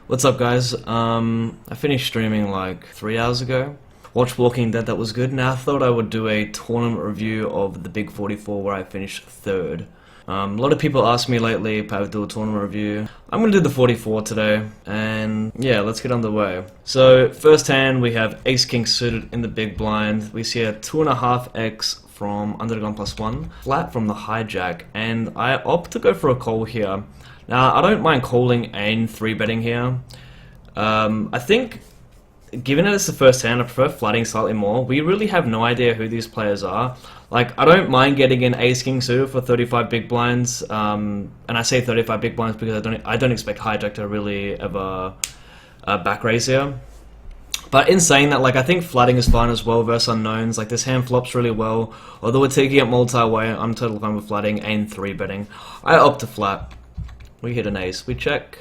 What's up, guys? I finished streaming like 3 hours ago. Watched Walking Dead, that was good. Now I thought I would do a tournament review of the Big 44 where I finished third. A lot of people ask me lately if I would do a tournament review. I'm gonna do the 44 today, and yeah, let's get underway. So, first hand, we have Ace King suited in the big blind. We see a 2.5x from Under the Gun +1, flat from the hijack, and I opt to go for a call here. Now, I don't mind calling and 3-betting here. I think, given that it's the first hand, I prefer flatting slightly more. We really have no idea who these players are. Like, I don't mind getting an Ace King suited for 35 big blinds, and I say 35 big blinds because I don't expect hijack to really ever back raise here. But in saying that, like, I think flatting is fine as well versus unknowns. Like, this hand flops really well. Although we're taking it multi-way, I'm totally fine with flatting and 3-betting. I opt to flat. We hit an ace. We check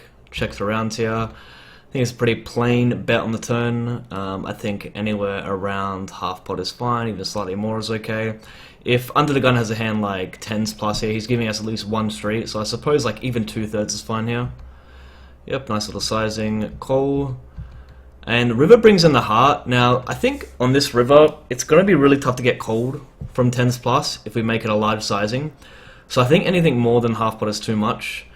around here. I think it's a pretty plain bet on the turn. I think anywhere around half pot is fine, even slightly more is okay. If Under the Gun has a hand like 10s plus here, he's giving us at least one street, so I suppose like even 2/3 is fine here. Yep, nice little sizing. Call. And river brings in the heart. Now, I think on this river, it's going to be really tough to get called from 10s plus if we make it a large sizing. So I think anything more than half pot is too much.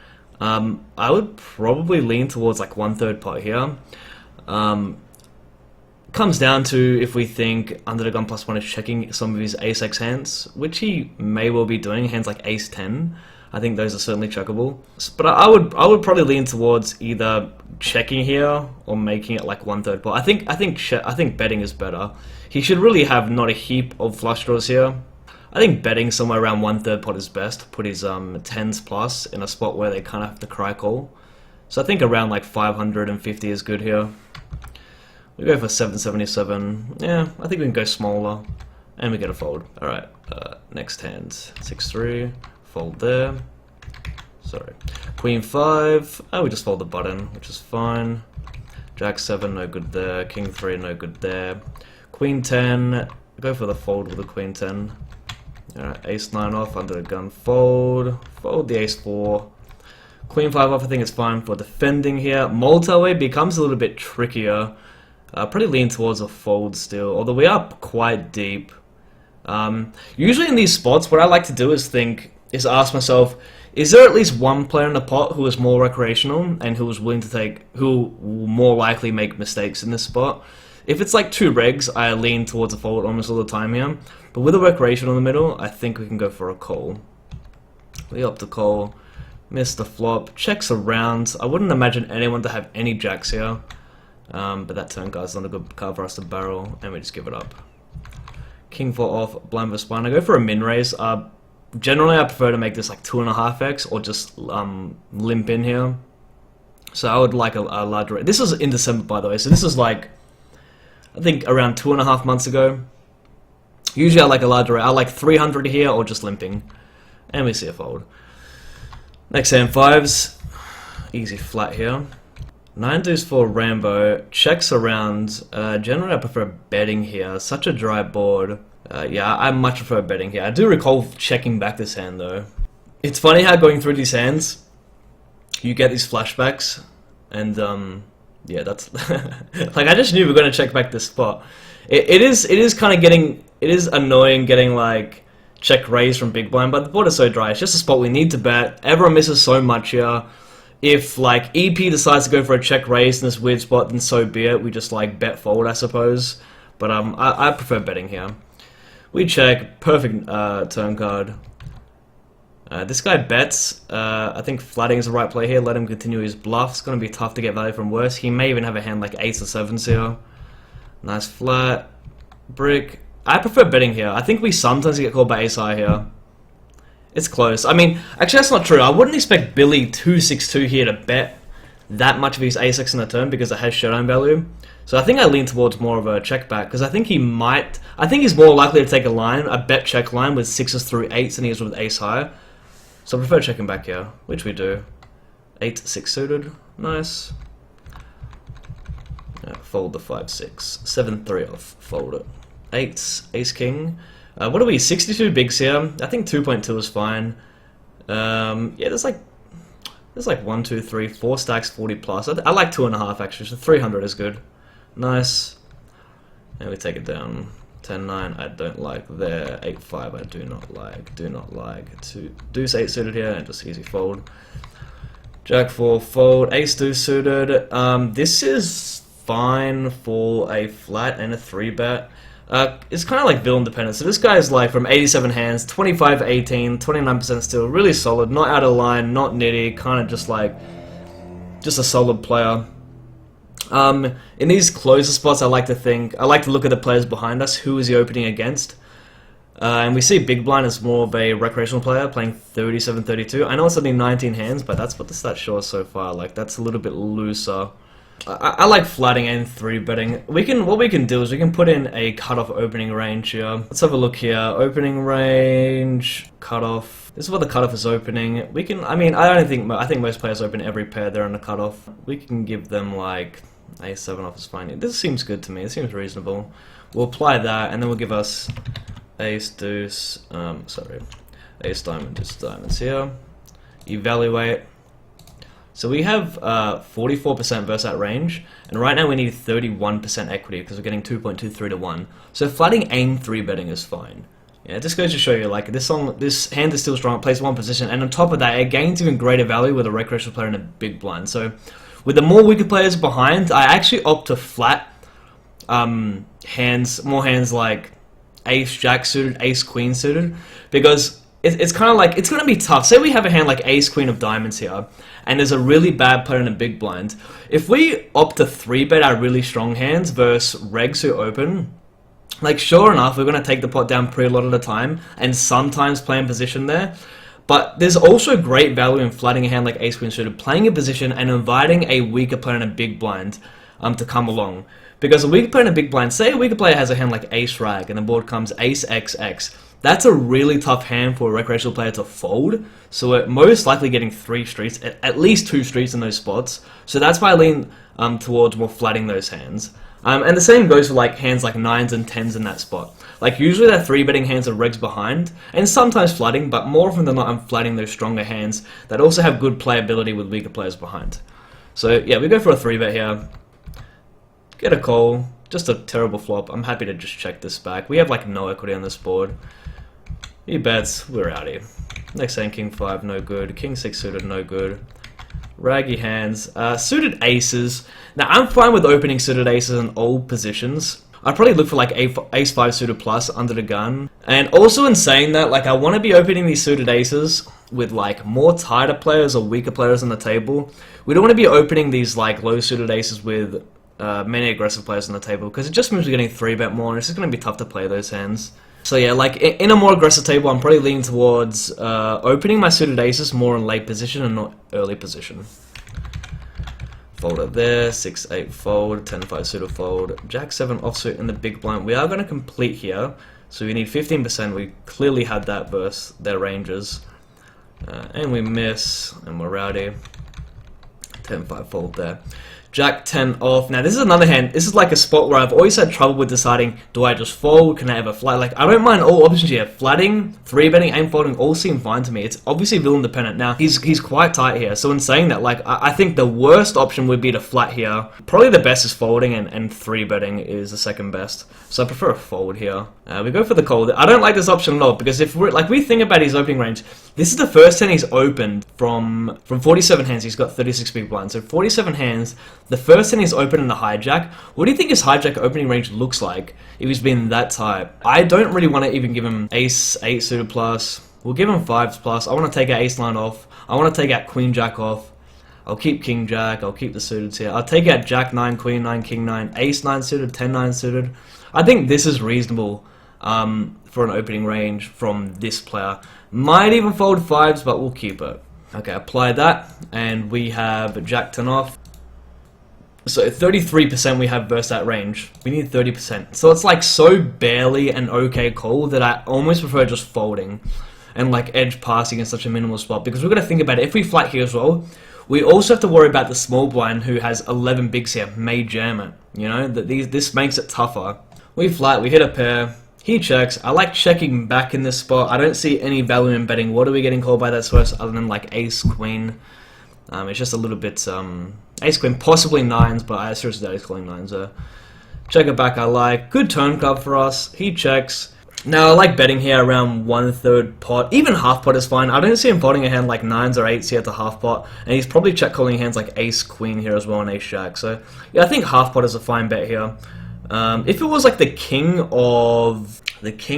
I would probably lean towards like 1/3 pot here. Comes down to if we think Under the Gun +1 is checking some of his ace-x hands, which he may well be doing, hands like ace-10. I think those are certainly checkable. But I would probably lean towards either checking here or making it like 1/3 pot. I think betting is better. He should really have not a heap of flush draws here. I think betting somewhere around 1/3 pot is best. Put his 10s plus in a spot where they kind of have to cry call. So I think around like 550 is good here. We go for 777. Yeah, I think we can go smaller, and we get a fold. All right, next hand, 6-3, fold there. Sorry, Queen 5. Oh, we just fold the button, which is fine. Jack 7, no good there. King 3, no good there. Queen 10. Go for the fold with the Queen 10. Alright, Ace 9 off, Under the Gun fold, fold the Ace 4, Queen 5 off. I think it's fine for defending here. Multi-way becomes a little bit trickier. Probably lean towards a fold still, although we are quite deep. Usually in these spots, what I like to do is ask myself, is there at least one player in the pot who is more recreational and who is willing to who will more likely make mistakes in this spot? If it's like 2 regs, I lean towards a fold almost all the time here. But with a recreational in the middle, I think we can go for a call. We opt to call. Miss the flop. Checks around. I wouldn't imagine anyone to have any jacks here. But that turn card's not a good card for us to barrel, and we just give it up. King 4 off, blind versus blind. I go for a min raise. Generally, I prefer to make this like 2.5x or just limp in here. So I would like a larger. This is in December, by the way. So this is like, I think around 2.5 months ago. Usually I like a larger rate. I like 300 here or just limping. And we see a fold. Next hand, 5s. Easy flat here. 9 deuce for Rambo. Checks around. Generally I prefer betting here. Such a dry board. Yeah, I much prefer betting here. I do recall checking back this hand though. It's funny how going through these hands, you get these flashbacks. And yeah, that's like I just knew we were gonna check back this spot. It is kind of getting, it is annoying getting like check raise from big blind, but the board is so dry. It's just a spot we need to bet. Everyone misses so much here. If like EP decides to go for a check raise in this weird spot, then so be it. We just like bet fold, I suppose. But I prefer betting here. We check, perfect turn card. This guy bets. I think flatting is the right play here. Let him continue his bluff. It's going to be tough to get value from worse. He may even have a hand like 8s or 7s here. Nice flat. Brick. I prefer betting here. I think we sometimes get called by ace high here. It's close. I mean, actually that's not true. I wouldn't expect Billy 262 here to bet that much of his ace-x in the turn because it has showdown value. So I think I lean towards more of a check back because I think he's more likely to take a bet check line with 6s through 8s than he is with ace high. So I prefer checking back here, which we do. 8-6 suited. Nice. Fold the 5-6. 7-3 off. Fold it. 8s. Ace King. What are we? 62 bigs here. I think 2.2 is fine. Yeah, there's There's like 1, 2, 3, 4 stacks, 40 plus. I like 2.5 actually, so 300 is good. Nice. And we take it down. 10-9, I don't like there. 8-5, I do not like. Do not like. Deuce 8 suited here, and just easy fold. Jack 4 fold. Ace deuce suited. This is fine for a flat and a 3-bet. It's kind of like villain dependent. So this guy is like from 87 hands, 25-18, 29% still, really solid, not out of line, not nitty, kind of just a solid player. In these closer spots, I like to look at the players behind us. Who is he opening against? And we see Big Blind as more of a recreational player, playing 37-32. I know it's only 19 hands, but that's what the stat shows so far. Like, that's a little bit looser. I like flatting and 3-betting. What we can do is we can put in a cutoff opening range here. Let's have a look here. Opening range, cutoff. This is what the cutoff is opening. I think most players open every pair they're on the cutoff. We can give them like A7 off is fine. This seems good to me. It seems reasonable. We'll apply that, and then we'll give us ace deuce. Ace diamond, deuce diamonds here. Evaluate. So we have 44% versus that range, and right now we need 31% equity because we're getting 2.23 to 1. So flatting and 3-betting is fine. Yeah, it just goes to show you, like, this hand is still strong, it plays one position, and on top of that, it gains even greater value with a recreational player and a big blind. So with the more weaker players behind, I actually opt to flat more hands like ace jack suited, ace queen suited, because it's kind of like, it's going to be tough. Say we have a hand like ace queen of diamonds here, and there's a really bad player in a big blind. If we opt to 3-bet our really strong hands versus regs who open, like, sure enough, we're going to take the pot down pretty a lot of the time, and sometimes play in position there. But there's also great value in flatting a hand like ace queen suited, playing a position and inviting a weaker player in a big blind to come along. Because a weaker player in a big blind, say a weaker player has a hand like ace rag, and the board comes ace XX. That's a really tough hand for a recreational player to fold, so we're most likely getting 3 streets, at least 2 streets in those spots. So that's why I lean towards more flatting those hands. And the same goes for like hands like 9s and 10s in that spot. Like, usually that 3-betting hands are regs behind, and sometimes flatting, but more often than not I'm flatting those stronger hands that also have good playability with weaker players behind. So yeah, we go for a 3-bet here. Get a call. Just a terrible flop. I'm happy to just check this back. We have like no equity on this board. He bets, we're out here. Next hand, king 5, no good. King 6 suited, no good. Raggy hands. Suited aces. Now, I'm fine with opening suited aces in all positions. I'd probably look for like ace 5 suited plus under the gun. And also in saying that, like, I want to be opening these suited aces with like more tighter players or weaker players on the table. We don't want to be opening these like low suited aces with many aggressive players on the table, because it just means we're getting 3-bet more, and it's just going to be tough to play those hands. So yeah, like, in a more aggressive table, I'm probably leaning towards opening my suited aces more in late position and not early position. Fold it there, 6-8 fold, 10-5 suited fold, Jack 7 offsuit in the big blind. We are going to complete here, so we need 15%. We clearly had that versus their ranges. And we miss, and we're rowdy. 10-5 fold there. Jack 10 off. Now this is another hand. This is like a spot where I've always had trouble with deciding, do I just fold? Can I ever flat? Like, I don't mind all options here. Flatting, 3-betting, and folding all seem fine to me. It's obviously villain dependent. Now he's quite tight here. So in saying that, like, I think the worst option would be to flat here. Probably the best is folding, and 3-betting is the second best. So I prefer a fold here. We go for the call. I don't like this option a lot, because if we think about his opening range, this is the first hand he's opened from 47 hands. He's got 36 big blinds. So 47 hands. The first hand he's open in the hijack. What do you think his hijack opening range looks like if he's been that tight? I don't really want to even give him ace 8 suited plus. We'll give him 5s plus. I want to take out ace 9 off. I want to take out queen jack off. I'll keep king jack. I'll keep the suited here. I'll take out jack 9, queen 9, king 9, ace 9 suited, 10 9 suited. I think this is reasonable for an opening range from this player. Might even fold 5s, but we'll keep it. Okay, apply that, and we have jack 10 off. So 33% we have versus that range. We need 30%. So it's like so barely an okay call that I almost prefer just folding and like edge passing in such a minimal spot, because we're going to think about it. If we flat here as well, we also have to worry about the small blind who has 11 bigs here, may jam it. You know, this makes it tougher. We flat, we hit a pair. He checks. I like checking back in this spot. I don't see any value in betting. What are we getting called by that source other than like ace, queen? It's just a little bit ace queen, possibly nines, but I seriously doubt he's calling nines there. Checker back I like. Good turn card for us. He checks. Now I like betting here around 1/3 pot. Even half pot is fine. I don't see him potting a hand like nines or eights here to half pot, and he's probably check calling hands like ace queen here as well and ace jack. So yeah, I think half pot is a fine bet here. If it was like the king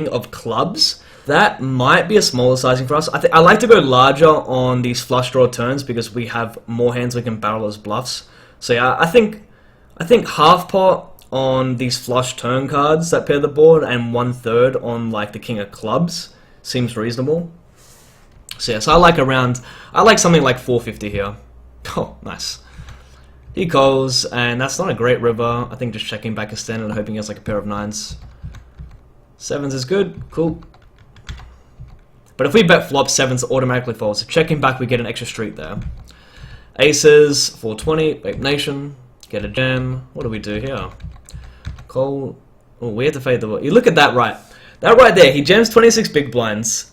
of clubs, that might be a smaller sizing for us. I like to go larger on these flush draw turns because we have more hands we can barrel as bluffs. So yeah, I think half pot on these flush turn cards that pair the board and 1/3 on like the king of clubs seems reasonable. So yeah, so I like something like 450 here. Oh, nice. He calls, and that's not a great river. I think just checking back a standard and hoping he has like a pair of nines. Sevens is good, cool. But if we bet flop, sevens automatically fold. So checking back, we get an extra street there. Aces, 420, Vape Nation, get a jam. What do we do here? Call. Oh, we have to fade the ball. You look at that right. That right there, he jams 26 big blinds,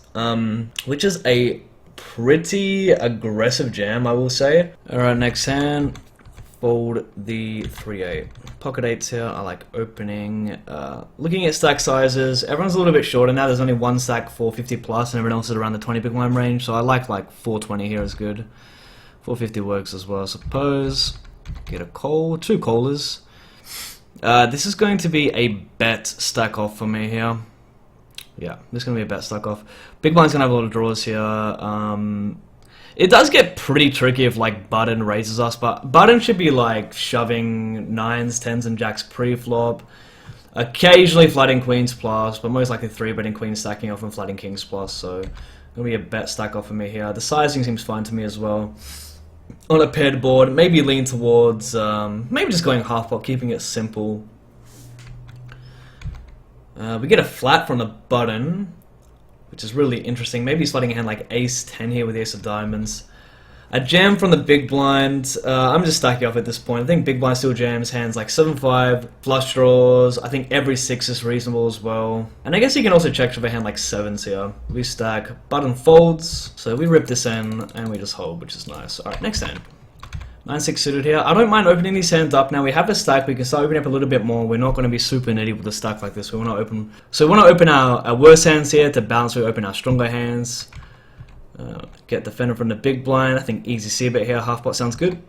which is a pretty aggressive jam, I will say. Alright, next hand. Fold the 3-8. Pocket 8s here, I like opening. Looking at stack sizes, everyone's a little bit shorter now. There's only one stack 450 plus and everyone else is around the 20 big blind range. So I like 420 here is good. 450 works as well, I suppose. Get a call, two callers. This is going to be a bet stack off for me here. Yeah, this is going to be a bet stack off. Big blind's going to have a lot of draws here. It does get pretty tricky if like button raises us, but button should be like shoving nines, tens, and jacks pre-flop. Occasionally flooding queens plus, but most likely 3-betting queens stacking off and flooding kings plus. So gonna be a bet stack off for me here. The sizing seems fine to me as well. On a paired board, maybe lean towards maybe just going half pot, keeping it simple. We get a flat from the button, which is really interesting. Maybe he's flooding a hand like ace 10 here with the ace of diamonds. A jam from the big blind. I'm just stacking off at this point. I think big blind still jams hands like 7-5, flush draws. I think every 6 is reasonable as well. And I guess you can also check with a hand like 7s here. We stack, button folds. So we rip this in and we just hold, which is nice. Alright, next hand. 9-6 suited here. I don't mind opening these hands up now. We have a stack. We can start opening up a little bit more. We're not going to be super nitty with a stack like this. We want to open. So we want to open our worse hands here to balance. We open our stronger hands. Get defender from the big blind. I think easy c-bet here. Half pot sounds good.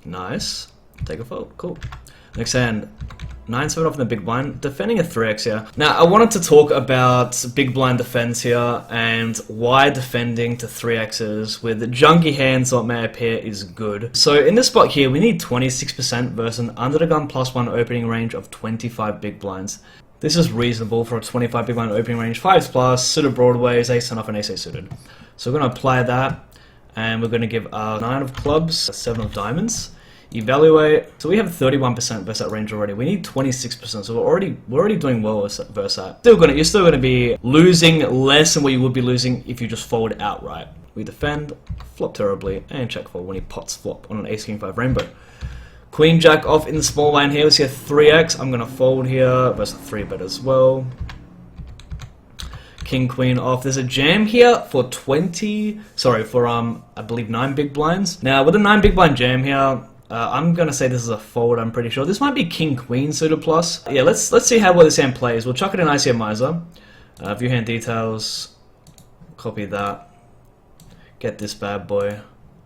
Nice. Take a fold. Cool. Next hand. 9-7 off in the big blind, defending a 3x here. Now, I wanted to talk about big blind defense here and why defending to 3x's with junky hands, what may appear, is good. So in this spot here, we need 26% versus an under the gun +1 opening range of 25 big blinds. This is reasonable for a 25 big blind opening range, 5s plus, suited broadways, ace 10 off and ace 8 suited. So we're going to apply that, and we're going to give our 9 of clubs, a 7 of diamonds. Evaluate. So we have 31% versus that range already. We need 26%, so we're already doing well versus that. You're still gonna be losing less than what you would be losing if you just fold outright. We defend, flop terribly, and check fold when he pots flop on an ace king 5 rainbow. Queen jack off in the small line here. We see a 3x. I'm gonna fold here versus a 3-bet as well. King queen off. There's a jam here for I believe 9 big blinds. Now with a 9 big blind jam here, I'm gonna say this is a fold. I'm pretty sure this might be king queen suited plus. Yeah, let's see how well this hand plays. We'll chuck it in ICM Miser. View hand details. Copy that. Get this bad boy.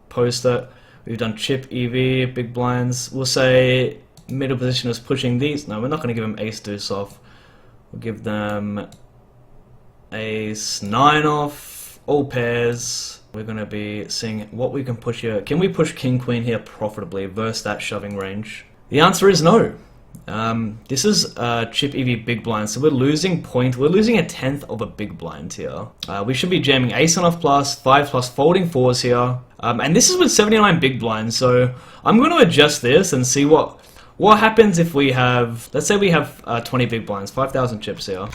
Post it. We've done chip EV, big blinds. We'll say middle position is pushing these. No, we're not gonna give them ace deuce off. We'll give them ace 9 off. All pairs. We're going to be seeing what we can push here. Can we push king queen here profitably versus that shoving range? The answer is no. This is chip EV big blind, so we're losing We're losing a 1/10 of a big blind here. We should be jamming ace on off plus, 5 plus, folding 4s here. And this is with 79 big blinds, so I'm going to adjust this and see what happens if we have, let's say we have 20 big blinds, 5,000 chips here.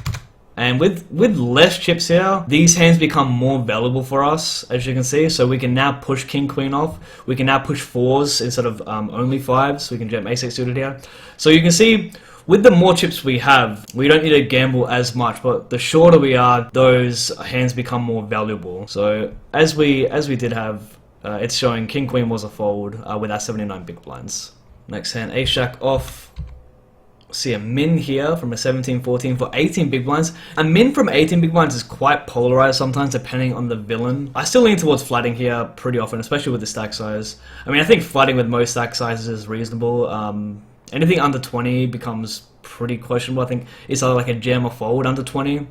And with less chips here, these hands become more valuable for us, as you can see. So we can now push king queen off. We can now push 4s instead of only 5s. We can jam ace 8 suited here. So you can see, with the more chips we have, we don't need to gamble as much. But the shorter we are, those hands become more valuable. So as we did have It's showing King Queen was a fold with our 79 big blinds. Next hand, Ace Jack off. See a min here from a 17-14 for 18 big blinds. A min from 18 big blinds is quite polarized sometimes depending on the villain. I still lean towards flatting here pretty often, especially with the stack size. I mean, I think flatting with most stack sizes is reasonable. Anything under 20 becomes pretty questionable. I think it's either like a jam or fold under 20.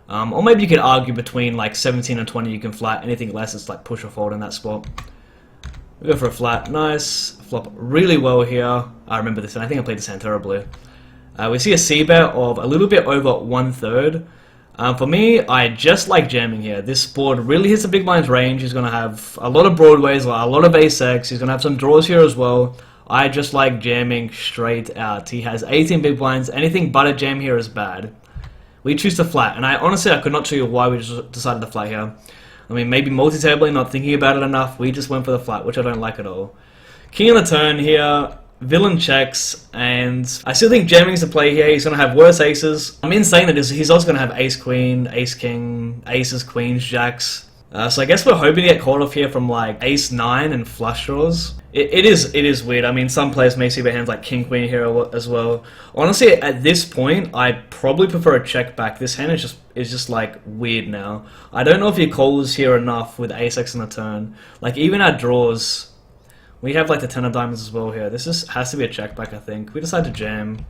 Or maybe you could argue between like 17 and 20 you can flat. Anything less it's like push or fold in that spot. We go for a flat. Nice. Flop really well here. I remember this, and I think I played this hand terribly. We see a c-bet of a little bit over 1/3. For me, I just like jamming here. This board really hits the big blind's range. He's going to have a lot of broadways, a lot of ace-x. He's going to have some draws here as well. I just like jamming straight out. He has 18 big blinds. Anything but a jam here is bad. We choose to flat, and honestly I could not tell you why we just decided to flat here. I mean, maybe multi-tabling, not thinking about it enough. We just went for the flat, which I don't like at all. King on the turn here. Villain checks, and I still think jamming is the play here. He's going to have worse aces. I'm insane that he's also going to have ace-queen, ace-king, aces, queens, jacks. So I guess we're hoping to get caught off here from like ace-9 and flush draws. It is weird. I mean, some players may see their hands like king-queen here as well. Honestly, at this point, I probably prefer a check back. This hand is just like weird now. I don't know if he calls here enough with ace-x on the turn. Like even our draws. We have like the 10 of diamonds as well here. This has to be a check back, I think. We decide to jam.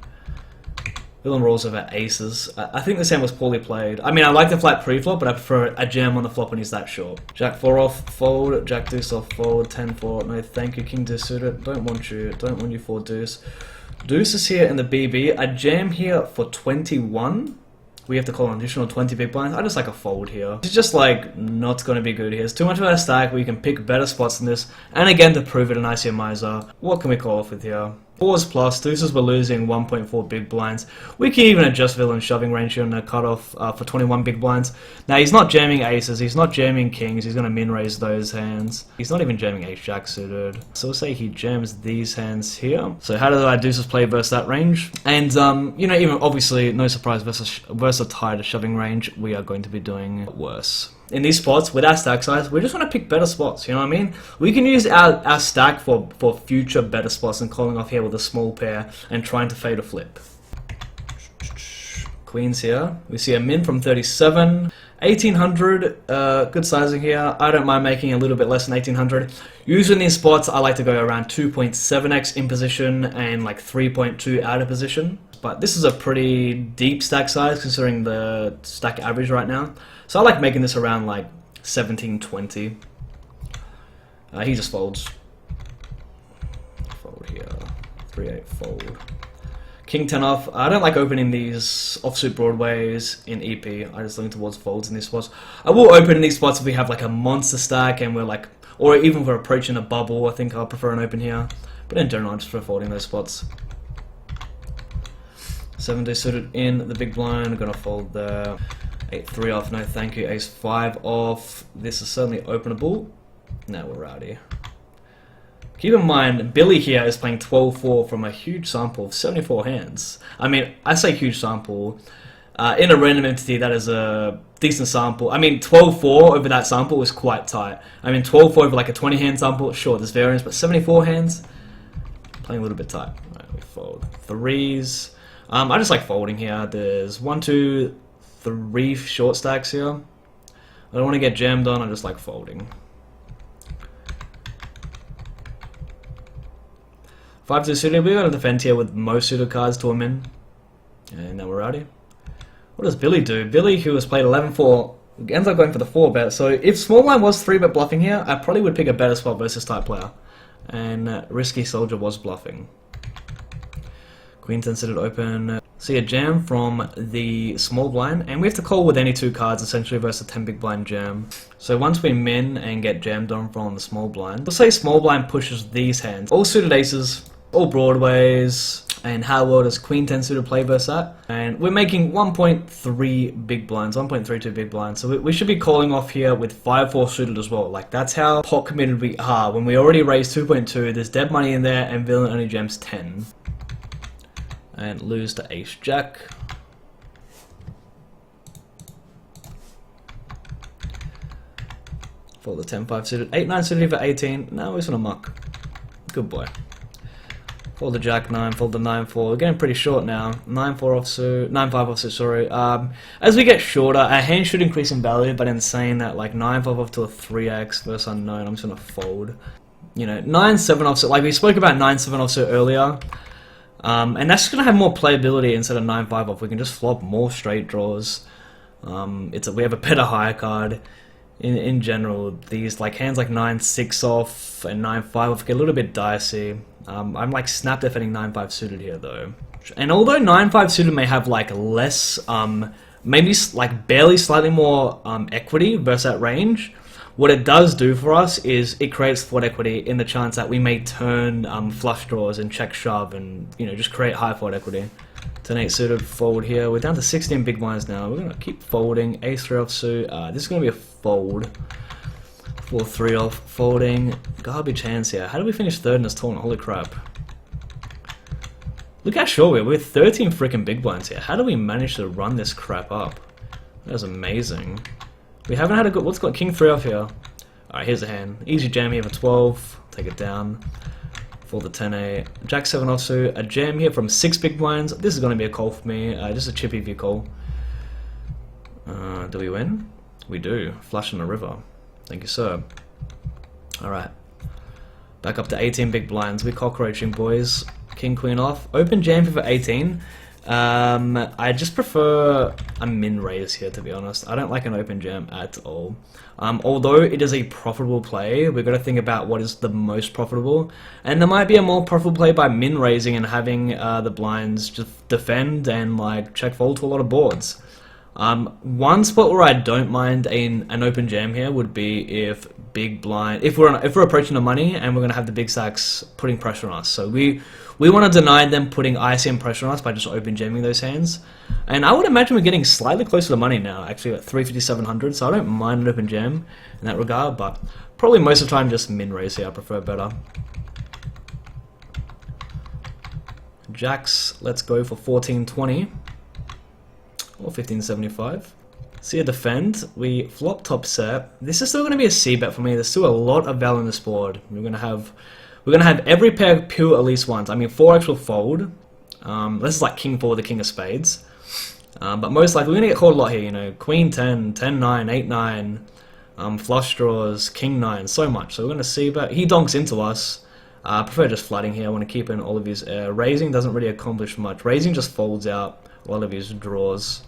Villain rolls over aces. I think this hand was poorly played. I mean, I like the flat pre-flop, but I prefer a jam on the flop when he's that short. Jack 4 off, fold. Jack deuce off, fold. 10-4. No, thank you. King deuce suited. Don't want you for deuce. Deuce is here in the BB. A jam here for 21. We have to call an additional 20 big blinds. I just like a fold here. It's just like not going to be good here. It's too much of a stack. We can pick better spots than this. And again, to prove it, an ICM miser. What can we call off with here? 4s plus. Deuces were losing 1.4 big blinds. We can even adjust villain shoving range here on the cutoff for 21 big blinds. Now, he's not jamming aces. He's not jamming kings. He's going to min raise those hands. He's not even jamming ace jack suited. So we'll say he jams these hands here. So how do our deuces play versus that range? And, you know, even obviously, no surprise, versus a tighter shoving range, we are going to be doing worse. In these spots, with our stack size, we just want to pick better spots, you know what I mean? We can use our stack for future better spots and calling off here with a small pair and trying to fade a flip. Queens here. We see a min from 37. 1800, good sizing here. I don't mind making a little bit less than 1800. Usually in these spots, I like to go around 2.7x in position and like 3.2 out of position. But this is a pretty deep stack size considering the stack average right now. So I like making this around like 1720. He just folds. Fold here. 3-8 fold. King 10 off. I don't like opening these offsuit broadways in EP. I just lean towards folds in these spots. I will open in these spots if we have like a monster stack and we're like, or even if we're approaching a bubble. I think I'll prefer an open here. But in general, I just prefer folding those spots. 7-day suited in the big blind. I'm gonna fold there. 8-3 off, no thank you. Ace 5 off. This is certainly openable. Now we're rowdy. Keep in mind, Billy here is playing 12-4 from a huge sample of 74 hands. I mean, I say huge sample. In a random entity, that is a decent sample. I mean, 12-4 over that sample is quite tight. I mean, 12-4 over like a 20-hand sample, sure, there's variance, but 74 hands, playing a little bit tight. Right, we fold. 3s. I just like folding here. There's 1, 2, 3 short stacks here. I don't want to get jammed on, I just like folding. 5-2 suited, we're going to defend here with most suited cards to a min. And now we're rowdy. What does Billy do? Billy, who has played 11-4, ends up going for the 4-bet. So if small blind was 3-bet bluffing here, I probably would pick a better spot versus type player. And Risky Soldier was bluffing. Queen 10 suited open. See a jam from the small blind, and we have to call with any 2 cards essentially versus a 10 big blind jam. So once we min and get jammed on from the small blind, let's say small blind pushes these hands. All suited aces, all broadways, and how well does Queen 10 suited play versus that? And we're making 1.3 big blinds, 1.32 big blinds. So we should be calling off here with 5-4 suited as well. Like that's how pot committed we are. When we already raised 2.2, there's dead money in there, and villain only jams 10. And lose to ace jack. Fold the 10-5 suited. 8-9 suited for 18. Now he's gonna muck. Good boy. Fold the Jack-9, fold the 9-4. We're getting pretty short now. 9-4 offsuit, 9-5 offsuit, sorry. As we get shorter, our hand should increase in value, but in saying that, like, 9-5 off to a 3x versus unknown, I'm just gonna fold. You know, 9-7 offsuit, like we spoke about 9-7 offsuit earlier. And that's gonna have more playability instead of 9-5 off. We can just flop more straight draws. We have a better higher card. In general, these like hands like 9-6 off and 9-5 off get a little bit dicey. I'm like snap defending 9-5 suited here though. And although 9-5 suited may have like less, maybe like barely slightly more equity versus that range, what it does do for us is it creates thought equity in the chance that we may turn flush draws and check shove and, you know, just create high thought equity. 10-8 suited fold here. We're down to 16 big blinds now. We're going to keep folding. Ace-3 offsuit. This is going to be a fold. 4-3 off. Folding. Garbage hands here. How do we finish third in this tournament? Holy crap. Look how short we are. We're 13 freaking big blinds here. How do we manage to run this crap up? That was amazing. We haven't had a good... What's got King-3 off here? Alright, here's a hand. Easy jam here for 12. Take it down. For the 10-8, Jack-7 offsuit, a jam here from 6 big blinds. This is going to be a call for me, just a chippy view call. Do we win? We do. Flush in the river. Thank you, sir. Alright. Back up to 18 big blinds. We're cockroaching, boys. King-Queen off. Open jam here for 18. I just prefer a min raise here, to be honest. I don't like an open jam at all. Although it is a profitable play, we've got to think about what is the most profitable. And there might be a more profitable play by min raising and having the blinds just defend and like check fold to a lot of boards. One spot where I don't mind an open jam here would be if big blind, if we're approaching the money and we're gonna have the big stacks putting pressure on us. So we want to deny them putting ICM pressure on us by just open jamming those hands. And I would imagine we're getting slightly closer to the money now, actually at 350-700. So I don't mind an open jam in that regard, but probably most of the time just min raise here. I prefer better. Jacks, let's go for 1420. Or 1575. See a defend. We flop top set. This is still going to be a C bet for me. There's still a lot of value on this board. We're gonna have every pair pure at least once. I mean, 4x will fold. This is like King 4 with the King of Spades. But most likely we're gonna get called a lot here. You know, Queen 10, 10-9, 8-9, flush draws, King 9, so much. So we're gonna see. But he donks into us. I prefer just flooding here. I want to keep in all of his air. Raising doesn't really accomplish much. Raising just folds out a lot of his draws.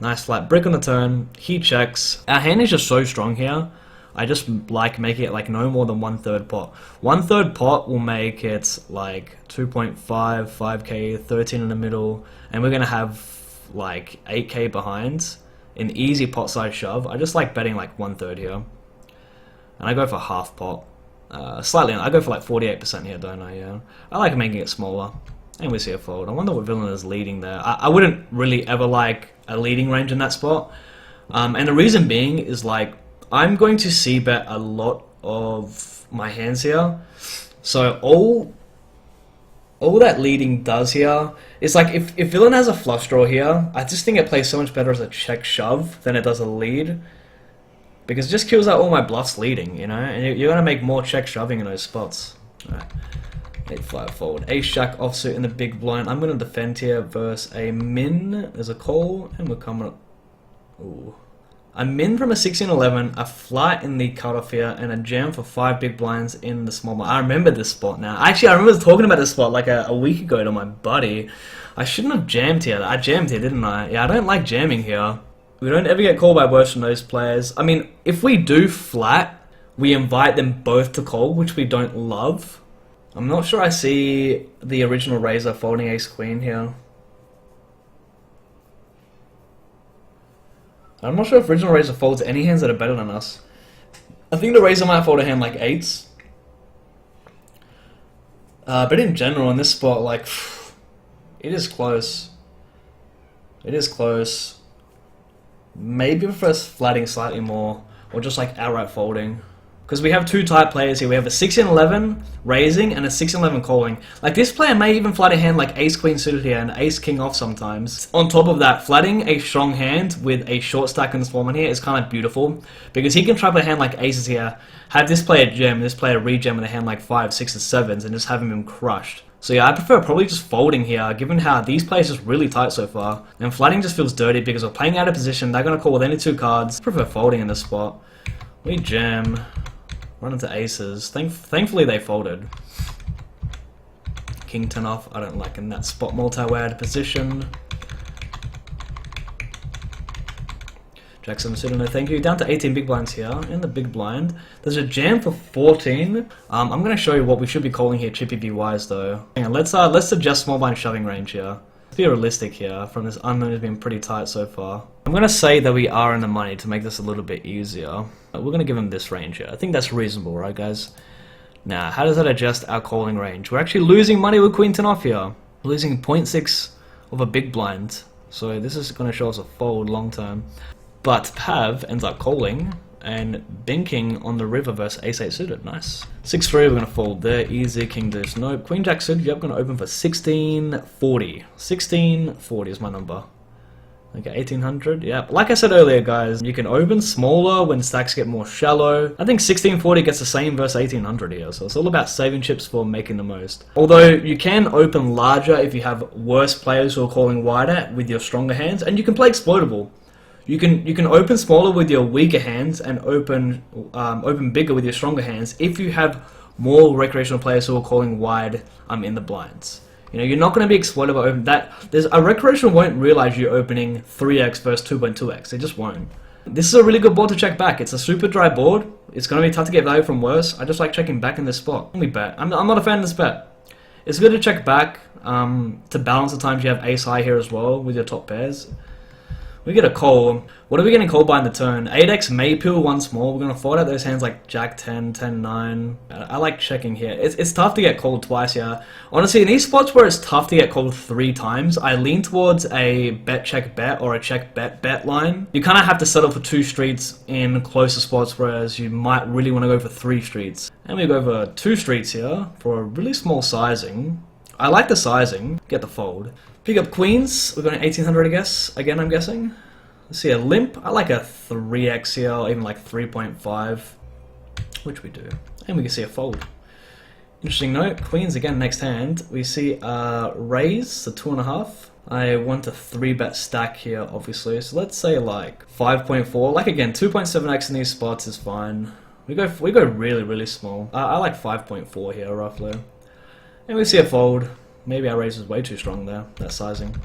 Nice flat brick on the turn. He checks. Our hand is just so strong here. I just like making it like no more than 1/3 pot. 1/3 pot will make it like 2.5, 5k, 13 in the middle, and we're gonna have like 8k behind. An easy pot size shove. I just like betting like 1/3 here, and I go for half pot. Slightly. I go for like 48% here, don't I? Yeah. I like making it smaller. And we see a fold. I wonder what villain is leading there. I wouldn't really ever like a leading range in that spot. And the reason being is like, I'm going to c-bet a lot of my hands here. So all that leading does here is like, if villain has a flush draw here, I just think it plays so much better as a check shove than it does a lead. Because it just kills out all my bluffs leading, you know? And you're going to make more check shoving in those spots. Alright. 8-5 fold. Ace-Jack offsuit in the big blind. I'm going to defend here versus a min. There's a call, and we're coming up. Ooh. A min from a 16-11, a flat in the cutoff here, and a jam for 5 big blinds in the small blind. I remember this spot now. Actually, I remember talking about this spot like a week ago to my buddy. I shouldn't have jammed here. I jammed here, didn't I? Yeah, I don't like jamming here. We don't ever get called by worse from those players. I mean, if we do flat, we invite them both to call, which we don't love. I'm not sure I see the original Razor folding ace-queen here. I'm not sure if original Razor folds any hands that are better than us. I think the Razor might fold a hand like 8s. But in general, in this spot, like, it is close. It is close. Maybe prefer flatting slightly more, or just like outright folding. Because we have two type players here. We have a 16-11 raising and a 16-11 calling. Like, this player may even flat a hand like ace-queen suited here and ace-king off sometimes. On top of that, flatting a strong hand with a short stack in this format here is kind of beautiful. Because he can try play a hand like aces here, have this player gem, this player re-gem with a hand like 5, 6, or 7s, and just have him crushed. So yeah, I prefer probably just folding here, given how these players are just really tight so far. And flatting just feels dirty because we're playing out of position, they're going to call with any two cards. I prefer folding in this spot. We jam. Run into aces. Thankfully they folded. King 10 off. I don't like in that spot multi-way out of position. Jack 7 suited, no thank you. Down to 18 big blinds here in the big blind. There's a jam for 14. I'm going to show you what we should be calling here. Chippy be wise though. Hang on, let's suggest small blind shoving range here. Let's be realistic here. From this unknown has been pretty tight so far. I'm going to say that we are in the money to make this a little bit easier. We're going to give him this range here. I think that's reasonable, right, guys? Now, how does that adjust our calling range? We're actually losing money with Queen 10 off here. We're losing 0.6 of a big blind. So this is going to show us a fold long term. But Pav ends up calling and binking on the river versus ace-8 suited. Nice. 6-3, we're going to fold there. Easy. King deuce, nope. Queen jack suited, yep, going to open for 1640. 1640 is my number. Okay, 1800, yeah. Like I said earlier, guys, you can open smaller when stacks get more shallow. I think 1640 gets the same versus 1800 here, so it's all about saving chips for making the most. Although, you can open larger if you have worse players who are calling wider with your stronger hands, and you can play exploitable. You can open smaller with your weaker hands and open bigger with your stronger hands if you have more recreational players who are calling wide in the blinds. You know, you're not going to be exploited by opening that. There's a recreational won't realize you're opening 3x versus 2.2x. They just won't. This is a really good board to check back. It's a super dry board. It's going to be tough to get value from worse. I just like checking back in this spot. Only bet. I'm not a fan of this bet. It's good to check back to balance the times you have ace high here as well with your top pairs. We get a call. What are we getting called by in the turn? 8x may peel once more. We're going to fold out those hands like Jack 10, 10, 9. I like checking here. It's tough to get called twice here. Honestly, in these spots where it's tough to get called 3 times, I lean towards a bet check bet or a check bet bet line. You kind of have to settle for 2 streets in closer spots, whereas you might really want to go for 3 streets. And we go for 2 streets here for a really small sizing. I like the sizing. Get the fold. Pick up queens. We're going 1800, I guess. Again, I'm guessing. Let's see, a limp. I like a 3x here, or even like 3.5, which we do. And we can see a fold. Interesting note. Queens again next hand. We see a raise, the 2.5. I want a 3-bet stack here, obviously. So let's say like 5.4. Like again, 2.7x in these spots is fine. We go really, really small. I like 5.4 here, roughly. And we see a fold. Maybe our raise is way too strong there, that sizing.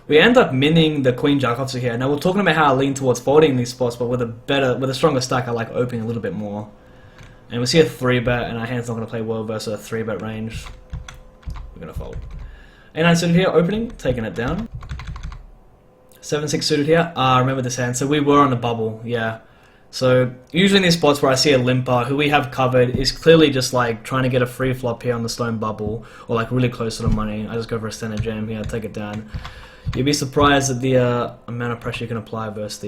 We end up minning the queen jack offsuit here. Now we're talking about how I lean towards folding in these spots, but with a stronger stack, I like opening a little bit more. And we see a 3-bet, and our hand's not going to play well versus a 3-bet range. We're going to fold. 8-9 suited here, opening, taking it down. 7-6 suited here. Remember this hand. So we were on the bubble, yeah. So usually in these spots where I see a limper, who we have covered is clearly just like trying to get a free flop here on the stone bubble, or like really close to the money. I just go for a standard jam here, take it down. You'd be surprised at the amount of pressure you can apply versus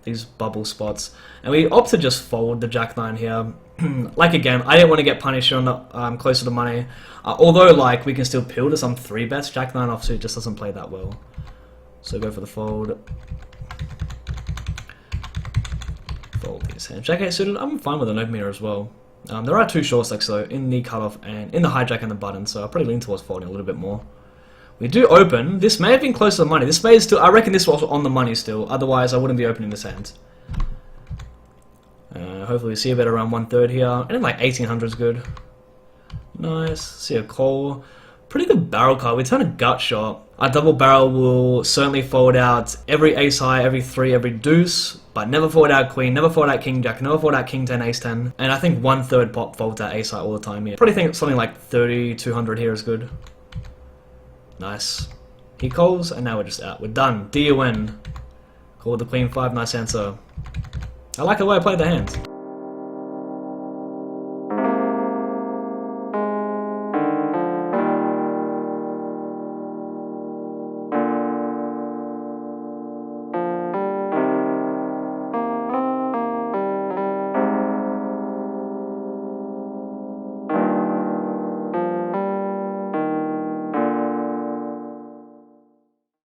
these bubble spots. And we opt to just fold the jack 9 here. Like again, I didn't want to get punished on the closer to money. Although like we can still peel to some 3-bets, jack 9 offsuit just doesn't play that well. So go for the fold. Fold these hands. Jack 8 suited, I'm fine with an open mirror as well. There are 2 short stacks though, in the cutoff and in the hijack and the button, so I'll probably lean towards folding a little bit more. We do open. This may have been close to the money. This may still, I reckon this was on the money still, otherwise I wouldn't be opening this hand. Hopefully we see a bit around 1/3 here, and then like 1800 is good. Nice, see a call. Pretty good barrel card. We turn a gut shot. Our double barrel will certainly fold out every ace high, every 3, every deuce, but never fold out queen, never fold out king jack, never fold out king 10, ace 10. And I think 1/3 pop folds out ace high all the time here. Probably think something like 3200 here is good. Nice. He calls, and now we're just out. We're done. DUN. Call the queen 5, nice answer. I like the way I played the hand.